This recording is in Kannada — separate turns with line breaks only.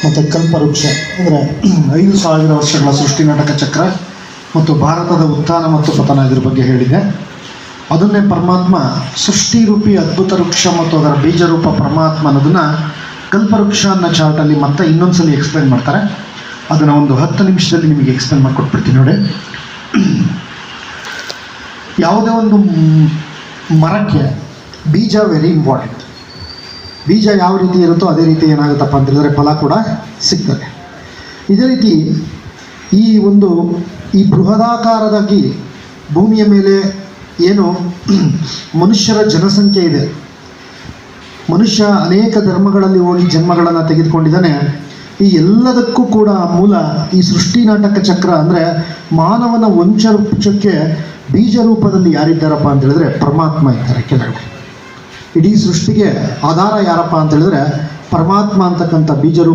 ಮತ್ತು ಕಲ್ಪವೃಕ್ಷ ಅಂದರೆ 5,000 ವರ್ಷಗಳ ಸೃಷ್ಟಿ ನಾಟಕ ಚಕ್ರ ಮತ್ತು ಭಾರತದ ಉತ್ಥಾನ ಮತ್ತು ಪತನ ಇದ್ರ ಬಗ್ಗೆ ಹೇಳಿದೆ. ಅದನ್ನೇ ಪರಮಾತ್ಮ ಸೃಷ್ಟಿರೂಪಿ ಅದ್ಭುತ ವೃಕ್ಷ ಮತ್ತು ಅದರ ಬೀಜರೂಪ ಪರಮಾತ್ಮ ಅನ್ನೋದನ್ನು ಕಲ್ಪವೃಕ್ಷ ಅನ್ನೋ ಚಾರ್ಟಲ್ಲಿ ಮತ್ತೆ ಇನ್ನೊಂದ್ಸಲಿ ಎಕ್ಸ್ಪ್ಲೇನ್ ಮಾಡ್ತಾರೆ. ಅದನ್ನು ಒಂದು 10 ನಿಮಿಷದಲ್ಲಿ ನಿಮಗೆ ಎಕ್ಸ್ಪ್ಲೇನ್ ಮಾಡಿಕೊಟ್ಬಿಡ್ತೀನಿ ನೋಡಿ. ಯಾವುದೇ ಒಂದು ಮರಕ್ಕೆ ಬೀಜ ವೆರಿ ಇಂಪಾರ್ಟೆಂಟ್. ಬೀಜ ಯಾವ ರೀತಿ ಇರುತ್ತೋ ಅದೇ ರೀತಿ ಏನಾಗುತ್ತಪ್ಪ ಅಂತ ಹೇಳಿದ್ರೆ ಫಲ ಕೂಡ ಸಿಗ್ತದೆ. ಇದೇ ರೀತಿ ಈ ಬೃಹದಾಕಾರದಾಗಿ ಭೂಮಿಯ ಮೇಲೆ ಏನು ಮನುಷ್ಯರ ಜನಸಂಖ್ಯೆ ಇದೆ, ಮನುಷ್ಯ ಅನೇಕ ಧರ್ಮಗಳಲ್ಲಿ ಹೋಗಿ ಜನ್ಮಗಳನ್ನು ತೆಗೆದುಕೊಂಡಿದ್ದಾನೆ. ಈ ಎಲ್ಲದಕ್ಕೂ ಕೂಡ ಮೂಲ ಈ ಸೃಷ್ಟಿ ನಾಟಕ ಚಕ್ರ ಅಂದರೆ ಮಾನವನ ವಂಶಕ್ಕೆ ಬೀಜ ರೂಪದಲ್ಲಿ ಯಾರಿದ್ದಾರಪ್ಪ ಅಂತ ಹೇಳಿದ್ರೆ ಪರಮಾತ್ಮ ಇದ್ದಾರೆ ಕೆಳಗಡೆ. ಇಡೀ ಸೃಷ್ಟಿಗೆ ಆಧಾರ ಯಾರಪ್ಪ ಅಂತ ಹೇಳಿದ್ರೆ ಪರಮಾತ್ಮ ಅಂತಕ್ಕಂಥ ಬೀಜ